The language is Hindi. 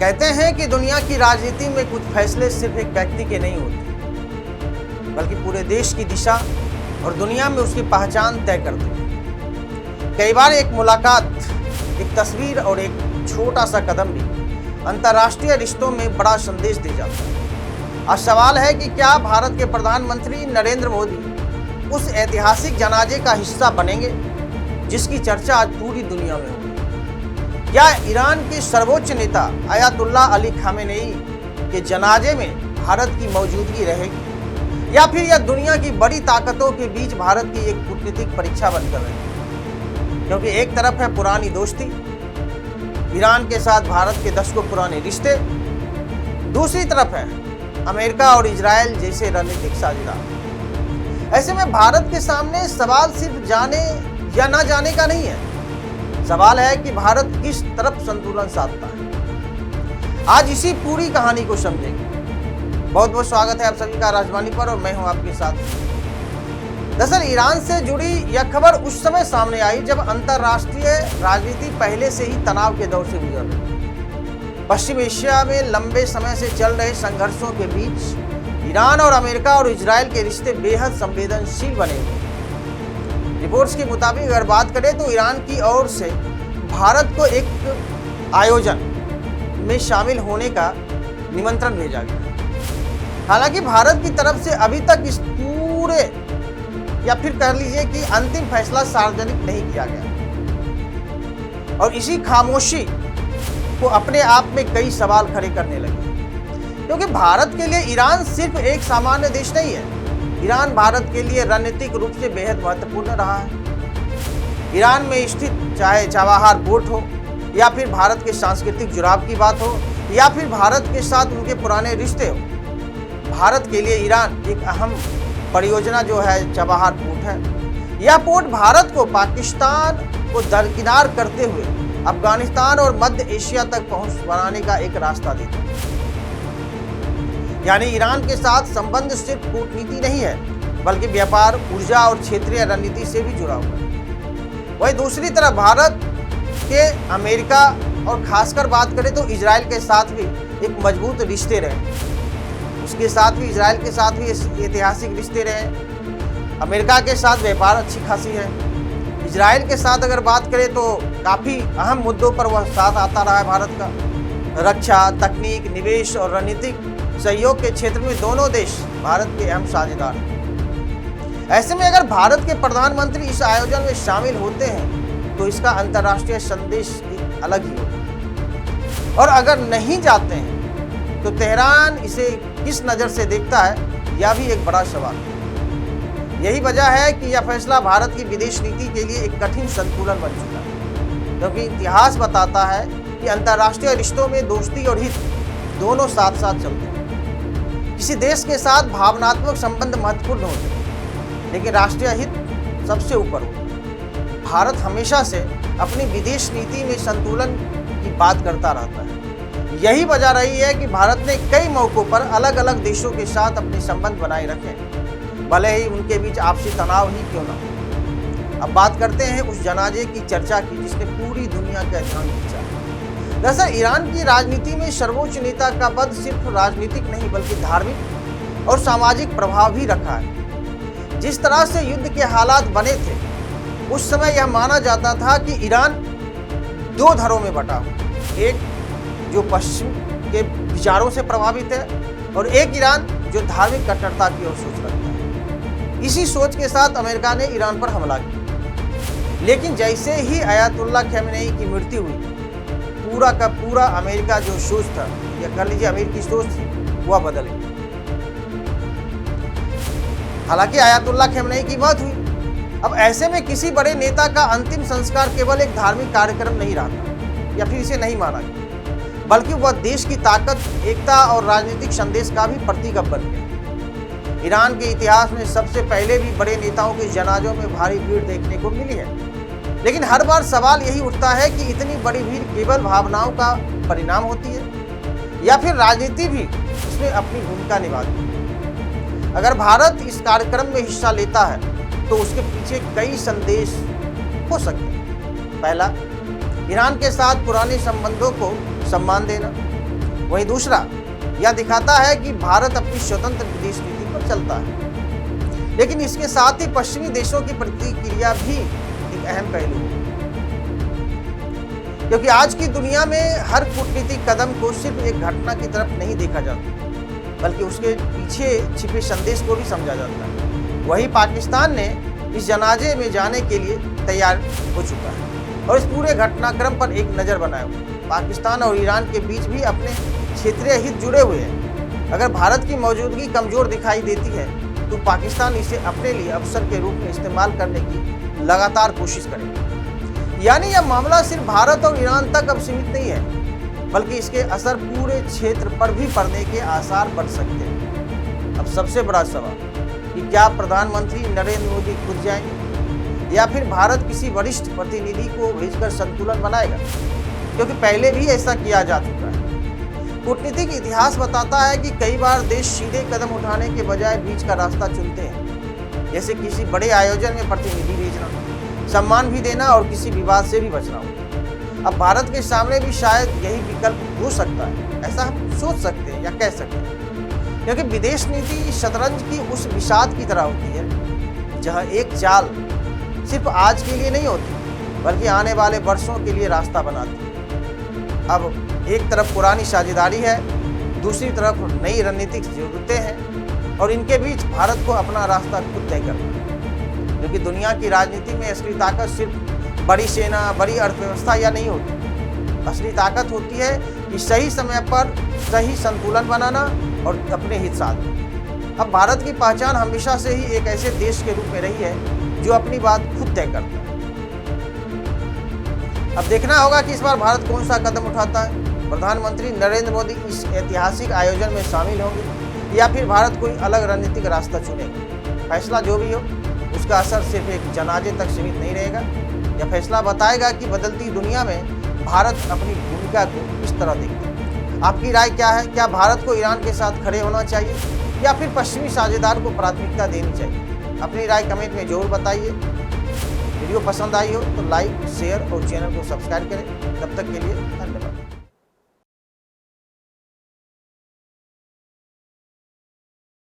कहते हैं कि दुनिया की राजनीति में कुछ फैसले सिर्फ एक व्यक्ति के नहीं होते, बल्कि पूरे देश की दिशा और दुनिया में उसकी पहचान तय करते हैं। कई बार एक मुलाकात, एक तस्वीर और एक छोटा सा कदम भी अंतर्राष्ट्रीय रिश्तों में बड़ा संदेश दे जाता है। आज सवाल है कि क्या भारत के प्रधानमंत्री नरेंद्र मोदी उस ऐतिहासिक जनाजे का हिस्सा बनेंगे जिसकी चर्चा आज पूरी दुनिया में हो। क्या ईरान के सर्वोच्च नेता अयातुल्लाह अली खामेनेई के जनाजे में भारत की मौजूदगी रहेगी, या फिर यह दुनिया की बड़ी ताकतों के बीच भारत की एक कूटनीतिक परीक्षा बनकर रहेगी? क्योंकि एक तरफ है पुरानी दोस्ती, ईरान के साथ भारत के दशकों पुराने रिश्ते, दूसरी तरफ है अमेरिका और इजराइल जैसे रणनीतिक साझेदार। ऐसे में भारत के सामने सवाल सिर्फ जाने या ना जाने का नहीं है, सवाल है कि भारत किस तरफ संतुलन साधता है। आज इसी पूरी कहानी को समझेंगे। बहुत बहुत स्वागत है आप सभी का राजवानी पर, और मैं हूं आपके साथ। दरअसल ईरान से जुड़ी यह खबर उस समय सामने आई जब अंतर्राष्ट्रीय राजनीति पहले से ही तनाव के दौर से गुजर रही। पश्चिम एशिया में लंबे समय से चल रहे संघर्षों के बीच ईरान और अमेरिका और इजराइल के रिश्ते बेहद संवेदनशील बने हुए। रिपोर्ट्स के मुताबिक अगर बात करें तो ईरान की ओर से भारत को एक आयोजन में शामिल होने का निमंत्रण भेजा गया। हालांकि भारत की तरफ से अभी तक इस पूरे, या फिर कह लीजिए कि अंतिम फैसला सार्वजनिक नहीं किया गया, और इसी खामोशी को अपने आप में कई सवाल खड़े करने लगे। क्योंकि भारत के लिए ईरान सिर्फ एक सामान्य देश नहीं है, ईरान भारत के लिए रणनीतिक रूप से बेहद महत्वपूर्ण रहा है। ईरान में स्थित चाहे चाबहार पोर्ट हो, या फिर भारत के सांस्कृतिक जुड़ाव की बात हो, या फिर भारत के साथ उनके पुराने रिश्ते हो, भारत के लिए ईरान एक अहम परियोजना जो है चाबहार पोर्ट है। यह पोर्ट भारत को पाकिस्तान को दरकिनार करते हुए अफगानिस्तान और मध्य एशिया तक पहुंच बनाने का एक रास्ता देता है। यानी ईरान के साथ संबंध सिर्फ कूटनीति नहीं है, बल्कि व्यापार, ऊर्जा और क्षेत्रीय रणनीति से भी जुड़ा हुआ है। वहीं दूसरी तरफ भारत के अमेरिका और खासकर बात करें तो इजराइल के साथ भी एक मजबूत रिश्ते रहे। उसके साथ भी, इजराइल के साथ भी ऐतिहासिक रिश्ते रहे। अमेरिका के साथ व्यापार अच्छी खासी है। इजराइल के साथ अगर बात करें तो काफ़ी अहम मुद्दों पर वह साथ आता रहा है भारत का। रक्षा, तकनीक, निवेश और रणनीतिक सहयोग के क्षेत्र में दोनों देश भारत के अहम साझेदार हैं। ऐसे में अगर भारत के प्रधानमंत्री इस आयोजन में शामिल होते हैं तो इसका अंतर्राष्ट्रीय संदेश एक अलग ही होगा, और अगर नहीं जाते हैं तो तेहरान इसे किस नज़र से देखता है, यह भी एक बड़ा सवाल है। यही वजह है कि यह फैसला भारत की विदेश नीति के लिए एक कठिन संतुलन बन चुका है। क्योंकि इतिहास बताता है कि अंतर्राष्ट्रीय रिश्तों में दोस्ती और हित दोनों साथ साथ चलते हैं। किसी देश के साथ भावनात्मक संबंध महत्वपूर्ण होते हैं, लेकिन राष्ट्रीय हित सबसे ऊपर होता है। भारत हमेशा से अपनी विदेश नीति में संतुलन की बात करता रहता है। यही वजह रही है कि भारत ने कई मौकों पर अलग अलग देशों के साथ अपने संबंध बनाए रखे, भले ही उनके बीच आपसी तनाव ही क्यों न हो। अब बात करते हैं उस जनाजे की चर्चा की जिसने पूरी दुनिया का ध्यान खींचा। दरअसल ईरान की राजनीति में सर्वोच्च नेता का पद सिर्फ राजनीतिक नहीं, बल्कि धार्मिक और सामाजिक प्रभाव भी रखा है। जिस तरह से युद्ध के हालात बने थे, उस समय यह माना जाता था कि ईरान दो धड़ों में बटा हुआ, एक जो पश्चिम के विचारों से प्रभावित है, और एक ईरान जो धार्मिक कट्टरता की ओर सोच रखता है। इसी सोच के साथ अमेरिका ने ईरान पर हमला किया। लेकिन जैसे ही अयातुल्लाह खामेनेई की मृत्यु हुई, पूरा का पूरा अमेरिका जो सोच था, या कर लीजिए अमेरिकी सोच थी, वह बदल गई। हालांकि अयातुल्लाह खामेनेई की मौत हुई। अब ऐसे में किसी बड़े नेता का अंतिम संस्कार केवल एक धार्मिक कार्यक्रम नहीं रहा, या फिर इसे नहीं माना गया, बल्कि वह देश की ताकत, एकता और राजनीतिक संदेश का भी प्रतीक बन गया। ईरान के इतिहास में सबसे पहले भी बड़े नेताओं के जनाजों में भारी भीड़ देखने को मिली है, लेकिन हर बार सवाल यही उठता है कि इतनी बड़ी भीड़ केवल भावनाओं का परिणाम होती है, या फिर राजनीति भी इसमें अपनी भूमिका निभाती है। अगर भारत इस कार्यक्रम में हिस्सा लेता है तो उसके पीछे कई संदेश हो सकते हैं। पहला, ईरान के साथ पुराने संबंधों को सम्मान देना। वहीं दूसरा यह दिखाता है कि भारत अपनी स्वतंत्र विदेश नीति पर चलता है। लेकिन इसके साथ ही पश्चिमी देशों की प्रतिक्रिया भी एक अहम पहलू है, क्योंकि आज की दुनिया में हर कूटनीतिक कदम को सिर्फ एक घटना की तरफ नहीं देखा जाता, बल्कि उसके पीछे छिपे संदेश को भी समझा जाता है। वही पाकिस्तान ने इस जनाजे में जाने के लिए तैयार हो चुका है और इस पूरे घटनाक्रम पर एक नज़र बनाए हुए। पाकिस्तान और ईरान के बीच भी अपने क्षेत्रीय हित जुड़े हुए हैं। अगर भारत की मौजूदगी कमजोर दिखाई देती है तो पाकिस्तान इसे अपने लिए अवसर के रूप में इस्तेमाल करने की लगातार कोशिश करेगा। यानी यह मामला सिर्फ भारत और ईरान तक अब सीमित नहीं है, बल्कि इसके असर पूरे क्षेत्र पर भी पड़ने के आसार बढ़ सकते हैं। अब सबसे बड़ा सवाल कि क्या प्रधानमंत्री नरेंद्र मोदी खुद जाएंगे या फिर भारत किसी वरिष्ठ प्रतिनिधि को भेजकर संतुलन बनाएगा, क्योंकि पहले भी ऐसा किया जा चुका है। कूटनीतिक इतिहास बताता है कि कई बार देश सीधे कदम उठाने के बजाय बीच का रास्ता चुनते हैं, जैसे किसी बड़े आयोजन में प्रतिनिधि भेजना, सम्मान भी देना और किसी विवाद से भी बचना हो। अब भारत के सामने भी शायद यही विकल्प हो सकता है, ऐसा हम सोच सकते हैं या कह सकते हैं, क्योंकि विदेश नीति शतरंज की उस बिसात की तरह होती है जहां एक चाल सिर्फ आज के लिए नहीं होती, बल्कि आने वाले वर्षों के लिए रास्ता बनाती है। अब एक तरफ पुरानी साझेदारी है, दूसरी तरफ नई रणनीतिक जरूरतें हैं और इनके बीच भारत को अपना रास्ता खुद तय करना है, क्योंकि दुनिया की राजनीति में असली ताकत सिर्फ बड़ी सेना, बड़ी अर्थव्यवस्था या नहीं होती। असली ताकत होती है कि सही समय पर सही संतुलन बनाना और अपने हित साधना। अब भारत की पहचान हमेशा से ही एक ऐसे देश के रूप में रही है जो अपनी बात खुद तय करता है। अब देखना होगा कि इस बार भारत कौन सा कदम उठाता है। प्रधानमंत्री नरेंद्र मोदी इस ऐतिहासिक आयोजन में शामिल होंगे या फिर भारत कोई अलग रणनीतिक रास्ता चुनेगा। फैसला जो भी हो, उसका असर सिर्फ एक जनाजे तक सीमित नहीं रहेगा। यह फैसला बताएगा कि बदलती दुनिया में भारत अपनी भूमिका को किस तरह देखता है। आपकी राय क्या है? क्या भारत को ईरान के साथ खड़े होना चाहिए या फिर पश्चिमी साझेदार को प्राथमिकता देनी चाहिए? अपनी राय कमेंट में जरूर बताइए। वीडियो पसंद आई हो तो लाइक, शेयर और चैनल को सब्सक्राइब करें। तब तक के लिए धन्यवाद।